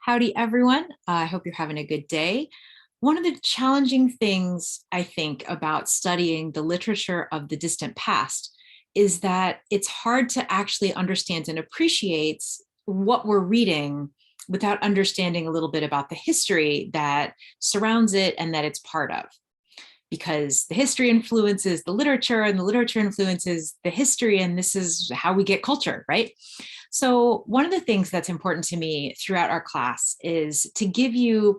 Howdy, everyone. I hope you're having a good day. One of the challenging things I think about studying the literature of the distant past is that it's hard to actually understand and appreciate what we're reading without understanding a little bit about the history that surrounds it and that it's part of. Because the history influences the literature and the literature influences the history, and this is how we get culture, right? So one of the things that's important to me throughout our class is to give you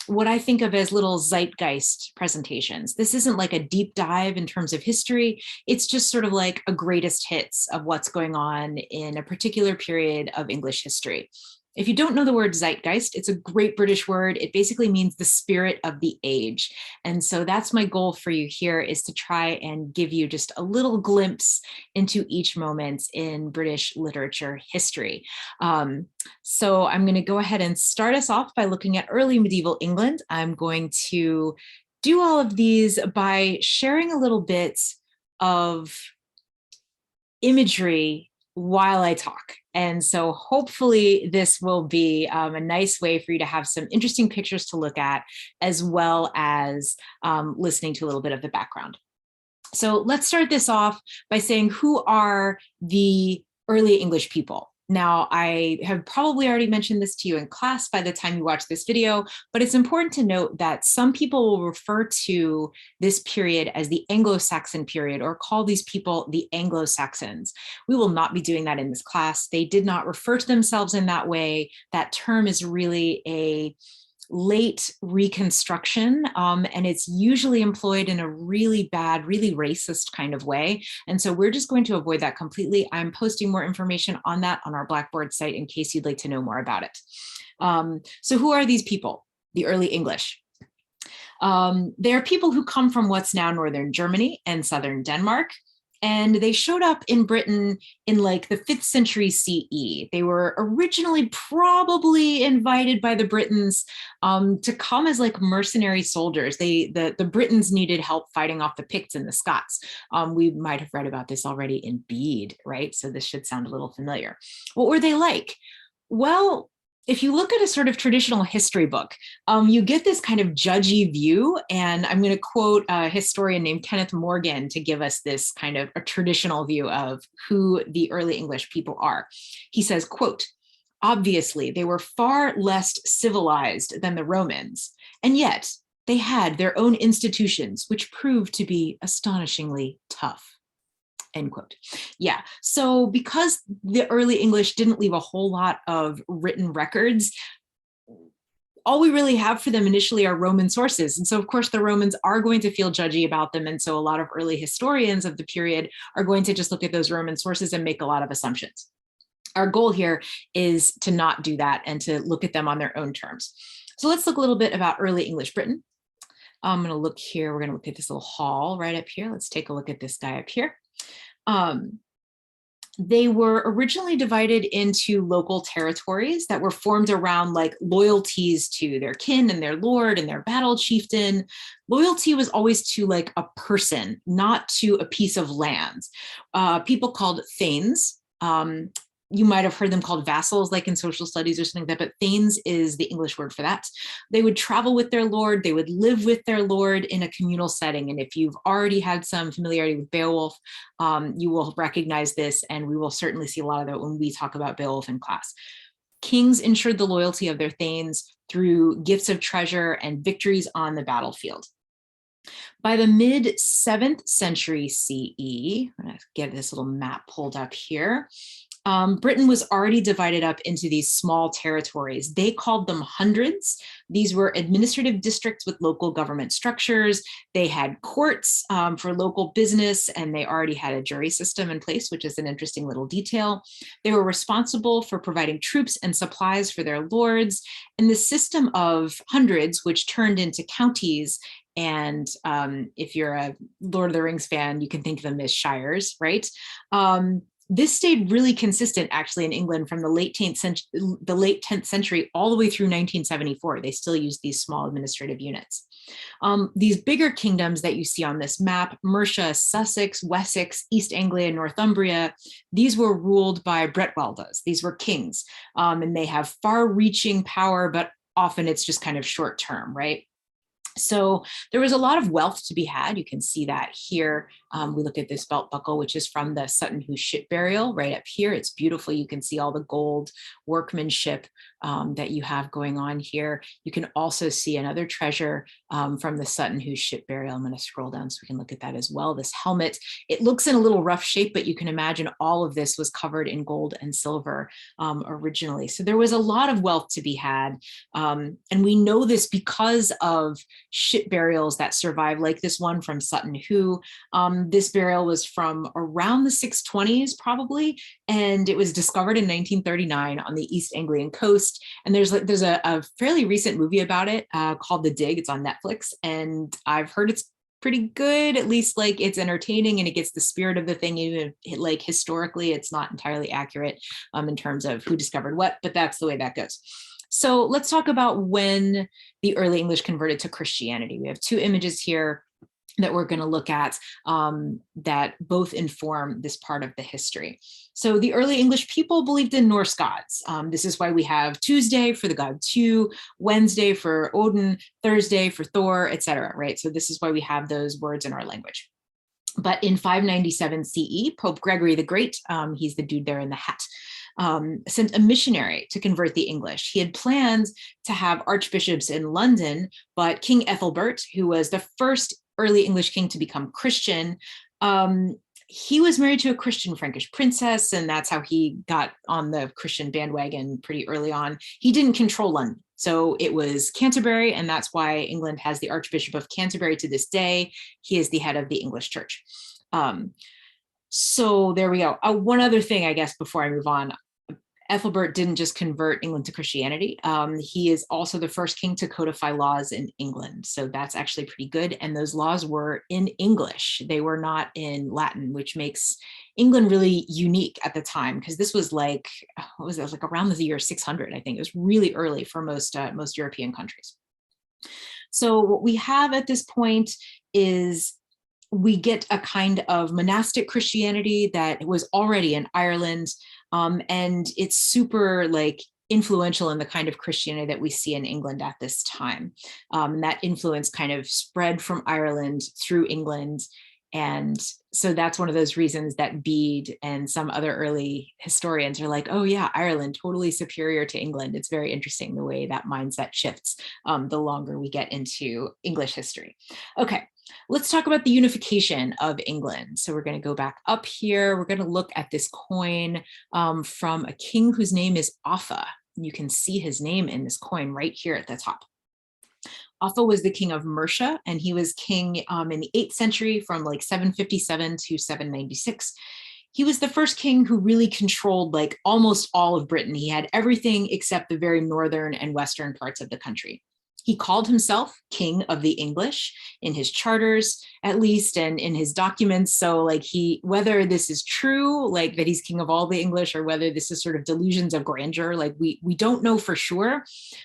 what I think of as little Zeitgeist presentations. This isn't like a deep dive in terms of history. It's just sort of like a greatest hits of what's going on in a particular period of English history. If you don't know the word zeitgeist, it's a great British word. It basically means the spirit of the age. And so that's my goal for you here, is to try and give you just a little glimpse into each moment in British literature history. So I'm going to go ahead and start us off by looking at early medieval England. I'm going to do all of these by sharing a little bit of imagery while I talk. And so hopefully this will be a nice way for you to have some interesting pictures to look at, as well as listening to a little bit of the background. So let's start this off by saying, who are the early English people? Now, I have probably already mentioned this to you in class by the time you watch this video, but it's important to note that some people will refer to this period as the Anglo-Saxon period, or call these people the Anglo-Saxons. We will not be doing that in this class. They did not refer to themselves in that way. That term is really a late reconstruction, and it's usually employed in a really bad, really racist kind of way. And so we're just going to avoid that completely. I'm posting more information on that on our Blackboard site in case you'd like to know more about it. So who are these people, the early English? They are people who come from what's now northern Germany and southern Denmark. And they showed up in Britain in like the 5th century CE. They were originally probably invited by the Britons to come as like mercenary soldiers. The Britons needed help fighting off the Picts and the Scots. We might have read about this already in Bede, right? So this should sound a little familiar. What were they like? Well, if you look at a sort of traditional history book, you get this kind of judgy view. And I'm going to quote a historian named Kenneth Morgan to give us this kind of a traditional view of who the early English people are. He says, quote, "Obviously, they were far less civilized than the Romans, and yet they had their own institutions, which proved to be astonishingly tough." End quote. Yeah, so because the early English didn't leave a whole lot of written records, all we really have for them initially are Roman sources. And so of course the Romans are going to feel judgy about them. And so a lot of early historians of the period are going to just look at those Roman sources and make a lot of assumptions. Our goal here is to not do that and to look at them on their own terms. So let's look a little bit about early English Britain. I'm going to look here. We're going to look at this little hall right up here. Let's take a look at this guy up here. They were originally divided into local territories that were formed around like loyalties to their kin and their lord and their battle chieftain. Loyalty was always to like a person, not to a piece of land. People called thanes. You might have heard them called vassals, like in social studies or something like that, but thanes is the English word for that. They would travel with their lord, they would live with their lord in a communal setting. And if you've already had some familiarity with Beowulf, you will recognize this, and we will certainly see a lot of that when we talk about Beowulf in class. Kings ensured the loyalty of their thanes through gifts of treasure and victories on the battlefield. By the mid 7th century CE, I'm going to get this little map pulled up here. Britain was already divided up into these small territories. They called them hundreds. These were administrative districts with local government structures. They had courts for local business, and they already had a jury system in place, which is an interesting little detail. They were responsible for providing troops and supplies for their lords. And the system of hundreds, which turned into counties, and if you're a Lord of the Rings fan, you can think of them as shires, right? This stayed really consistent actually in England from the late 10th century all the way through 1974. They still use these small administrative units. These bigger kingdoms that you see on this map, Mercia, Sussex, Wessex, East Anglia, Northumbria, these were ruled by Bretwaldas. These were kings, and they have far-reaching power, but often it's just kind of short term, right? So there was a lot of wealth to be had. You can see that here. We look at this belt buckle, which is from the Sutton Hoo ship burial right up here. It's beautiful. You can see all the gold workmanship that you have going on here. You can also see another treasure from the Sutton Hoo ship burial. I'm going to scroll down so we can look at that as well. This helmet, it looks in a little rough shape, but you can imagine all of this was covered in gold and silver originally. So there was a lot of wealth to be had. And we know this because of ship burials that survive, like this one from Sutton Hoo. This burial was from around the 620s probably, and it was discovered in 1939 on the East Anglian coast. And there's a fairly recent movie about it called The Dig. It's on Netflix, and I've heard it's pretty good. At least like it's entertaining and it gets the spirit of the thing, even if, like historically it's not entirely accurate in terms of who discovered what, but that's the way that goes. So let's talk about when the early English converted to Christianity. We have two images here that we're going to look at that both inform this part of the history. So the early English people believed in Norse gods. This is why we have Tuesday for the god Tu, Wednesday for Odin, Thursday for Thor, etc. Right? So this is why we have those words in our language. But in 597 CE, Pope Gregory the Great, he's the dude there in the hat, sent a missionary to convert the English. He had plans to have archbishops in London, but King Ethelbert, who was the first early English king to become Christian, he was married to a Christian Frankish princess, and that's how he got on the Christian bandwagon pretty early on. He didn't control London. So it was Canterbury, and that's why England has the Archbishop of Canterbury to this day. He is the head of the English church. So there we go. One other thing, I guess, before I move on, Ethelbert didn't just convert England to Christianity. He is also the first king to codify laws in England. So that's actually pretty good. And those laws were in English. They were not in Latin, which makes England really unique at the time, because this was like, what was it, like around the year 600, I think. It was really early for most European countries. So what we have at this point is we get a kind of monastic Christianity that was already in Ireland. And it's super like influential in the kind of Christianity that we see in England at this time. And that influence kind of spread from Ireland through England. And so that's one of those reasons that Bede and some other early historians are like, oh yeah, Ireland, totally superior to England. It's very interesting the way that mindset shifts the longer we get into English history. Okay. Let's talk about the unification of England. So we're going to go back up here. We're going to look at this coin from a king whose name is Offa. You can see his name in this coin right here at the top. Offa was the king of Mercia, and he was king in the 8th century from like 757 to 796. He was the first king who really controlled like almost all of Britain. He had everything except the very northern and western parts of the country. He called himself King of the English in his charters, at least, and in his documents. So like whether this is true, like that he's king of all the English, or whether this is sort of delusions of grandeur, like we don't know for sure,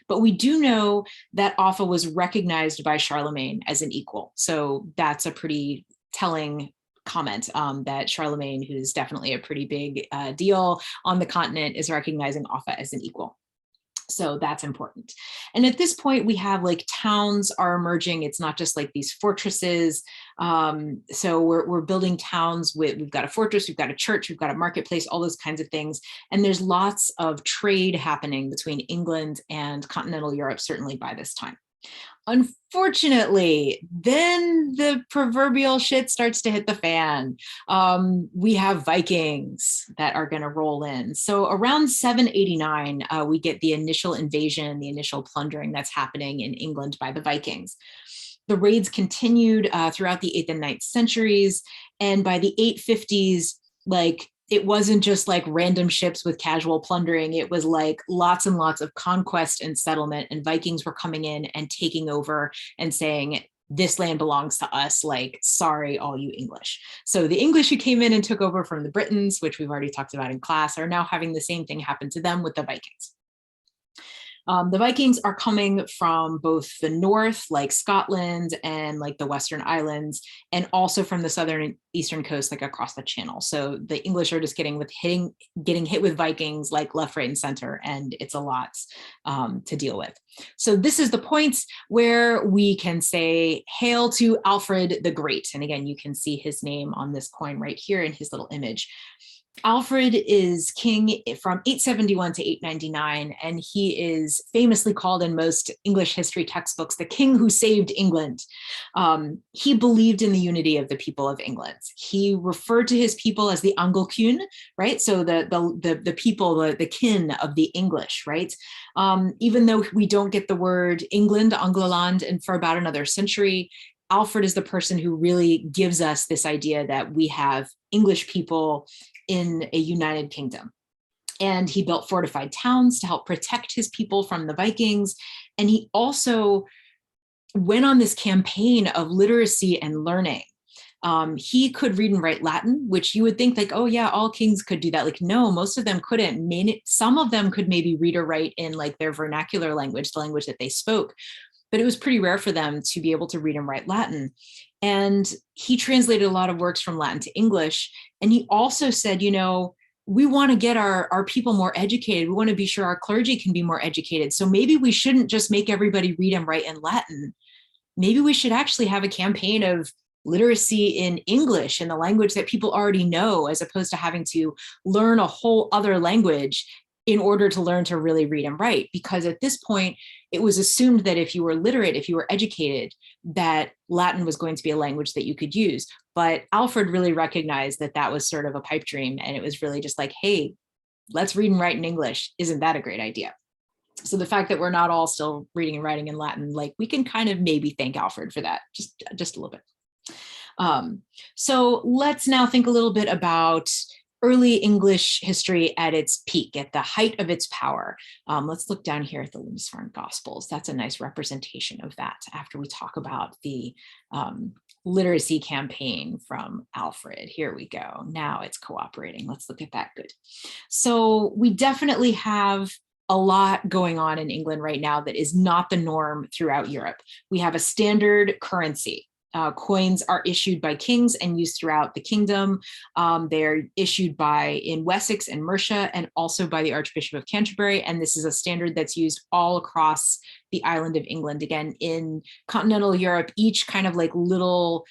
but we do know that Offa was recognized by Charlemagne as an equal. So that's a pretty telling comment that Charlemagne, who's definitely a pretty big deal on the continent, is recognizing Offa as an equal. So that's important. And at this point, we have like towns are emerging. It's not just like these fortresses. So we're building towns we've got a fortress, we've got a church, we've got a marketplace, all those kinds of things. And there's lots of trade happening between England and continental Europe, certainly by this time. Unfortunately, then the proverbial shit starts to hit the fan. We have Vikings that are going to roll in. So around 789, we get the initial invasion, the initial plundering that's happening in England by the Vikings. The raids continued throughout the 8th and 9th centuries. And by the 850s, like, it wasn't just like random ships with casual plundering. It was like lots and lots of conquest and settlement, and Vikings were coming in and taking over and saying, this land belongs to us, like, sorry, all you English. So the English who came in and took over from the Britons, which we've already talked about in class, are now having the same thing happen to them with the Vikings. The Vikings are coming from both the north, like Scotland and like the Western Islands, and also from the southern and eastern coast, like across the Channel. So the English are just getting hit with Vikings like left, right, and center, and it's a lot to deal with. So this is the point where we can say, "Hail to Alfred the Great." And again, you can see his name on this coin right here in his little image. Alfred is king from 871 to 899, and he is famously called in most English history textbooks the king who saved England. He believed in the unity of the people of England. He referred to his people as the Anglecuin, right? So the people, the kin of the English, right? Even though we don't get the word England, Angloland, and for about another century, Alfred is the person who really gives us this idea that we have English people in a united kingdom. And he built fortified towns to help protect his people from the Vikings. And he also went on this campaign of literacy and learning. He could read and write Latin, which you would think like, oh yeah, all kings could do that. Like, no, most of them couldn't. Some of them could maybe read or write in like their vernacular language, the language that they spoke, but it was pretty rare for them to be able to read and write Latin. And he translated a lot of works from Latin to English. And he also said, you know, we want to get our people more educated. We want to be sure our clergy can be more educated. So maybe we shouldn't just make everybody read and write in Latin. Maybe we should actually have a campaign of literacy in English, in the language that people already know, as opposed to having to learn a whole other language in order to learn to really read and write. Because at this point, it was assumed that if you were literate, if you were educated, that Latin was going to be a language that you could use. But Alfred really recognized that that was sort of a pipe dream. And it was really just like, hey, let's read and write in English. Isn't that a great idea? So the fact that we're not all still reading and writing in Latin, like we can kind of maybe thank Alfred for that, just a little bit. So let's now think a little bit about early English history at its peak, at the height of its power. Let's look down here at the Lindisfarne Gospels. That's a nice representation of that after we talk about the literacy campaign from Alfred. Here we go. Now it's cooperating. Let's look at that. Good. So we definitely have a lot going on in England right now that is not the norm throughout Europe. We have a standard currency. Coins are issued by kings and used throughout the kingdom. They're issued in Wessex and Mercia, and also by the Archbishop of Canterbury. And this is a standard that's used all across the island of England. Again, in continental Europe, each kind of like little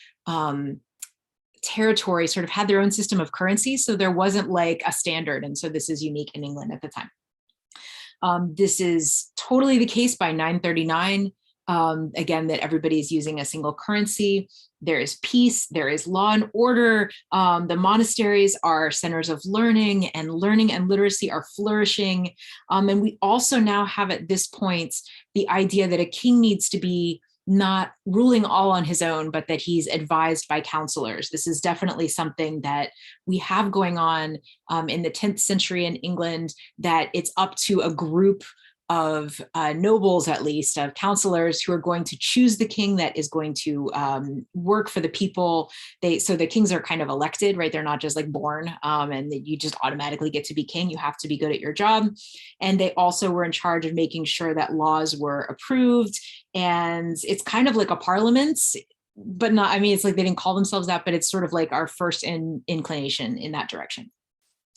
territory sort of had their own system of currency. So there wasn't like a standard. And so this is unique in England at the time. This is totally the case by 939. Again, that everybody is using a single currency. There is peace, there is law and order. The monasteries are centers of learning and literacy are flourishing. And we also now have at this point the idea that a king needs to be not ruling all on his own, but that he's advised by counselors. This is definitely something that we have going on in the 10th century in England, that it's up to a group of nobles, at least, of counselors who are going to choose the king that is going to work for the people. So the kings are kind of elected, right? They're not just like born and you just automatically get to be king. You have to be good at your job. And they also were in charge of making sure that laws were approved. And it's kind of like a parliament, but not, I mean, it's like they didn't call themselves that, but it's sort of like our first inclination in that direction.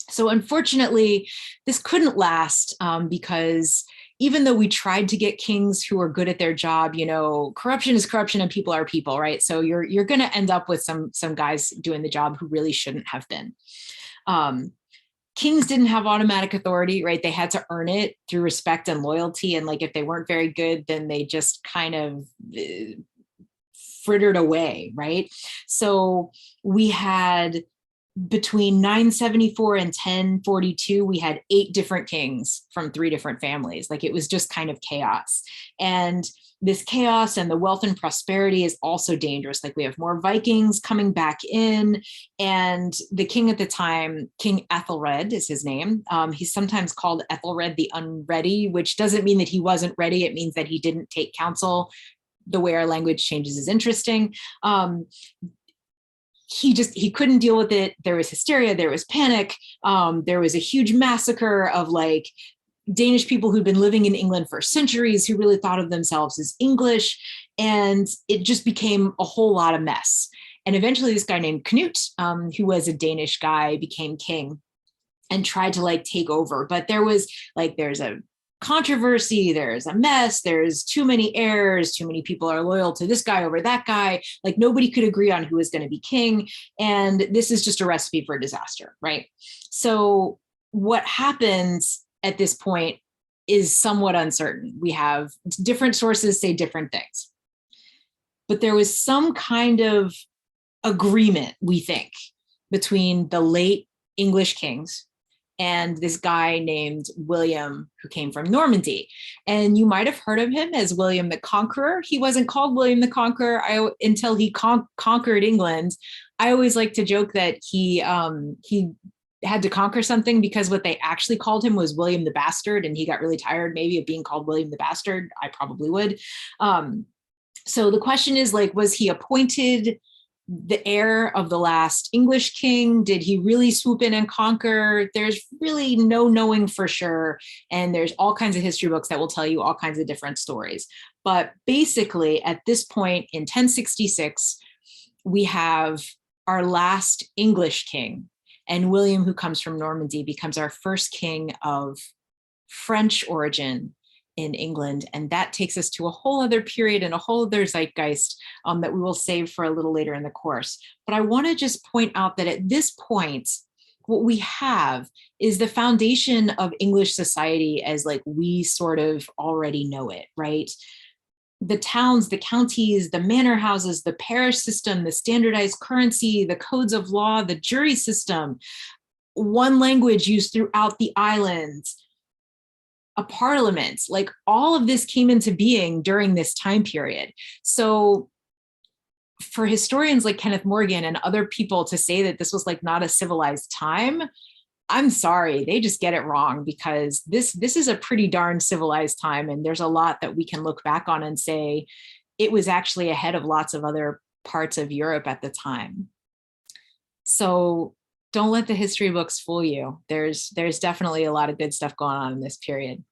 So unfortunately, this couldn't last because even though we tried to get kings who are good at their job, you know, corruption is corruption and people are people, right? So you're going to end up with some guys doing the job who really shouldn't have been. Kings didn't have automatic authority, right? They had to earn it through respect and loyalty. And like, if they weren't very good, then they just kind of frittered away, right? So we had between 974 and 1042, we had 8 different kings from 3 different families. Like it was just kind of chaos. And this chaos and the wealth and prosperity is also dangerous. Like we have more Vikings coming back in, and the king at the time, King Ethelred is his name. He's sometimes called Ethelred the Unready, which doesn't mean that he wasn't ready. It means that he didn't take counsel. the way our language changes is interesting. He couldn't deal with it. There was hysteria, there was panic, there was a huge massacre of like Danish people who'd been living in England for centuries who really thought of themselves as English, and it just became a whole lot of mess. And eventually this guy named Knut, who was a Danish guy, became king and tried to like take over. But there was like, there's a controversy, there's a mess, there's too many heirs, too many people are loyal to this guy over that guy. Like nobody could agree on who was going to be king. And this is just a recipe for disaster, right? So what happens at this point is somewhat uncertain. We have different sources say different things. But there was some kind of agreement, we think, between the late English kings and this guy named William, who came from Normandy. And you might have heard of him as William the Conqueror. He wasn't called William the Conqueror until he conquered England. I always like to joke that he had to conquer something, because what they actually called him was William the Bastard, and he got really tired maybe of being called William the Bastard. I probably would. So the question is, like, was he appointed the heir of the last English king? Did he really swoop in and conquer? There's really no knowing for sure. And there's all kinds of history books that will tell you all kinds of different stories. But basically, at this point in 1066, we have our last English king. And William, who comes from Normandy, becomes our first king of French origin in England. And that takes us to a whole other period and a whole other zeitgeist that we will save for a little later in the course. But I want to just point out that at this point, what we have is the foundation of English society as like we sort of already know it, right? The towns, the counties, the manor houses, the parish system, the standardized currency, the codes of law, the jury system, one language used throughout the islands, a parliament, like all of this came into being during this time period. So for historians like Kenneth Morgan and other people to say that this was like not a civilized time, I'm sorry, they just get it wrong, because this is a pretty darn civilized time. And there's a lot that we can look back on and say it was actually ahead of lots of other parts of Europe at the time. So don't let the history books fool you. There's definitely a lot of good stuff going on in this period.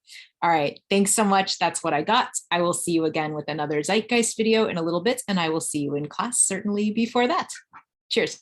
All right, thanks so much. That's what I got. I will see you again with another Zeitgeist video in a little bit, and I will see you in class certainly before that. Cheers.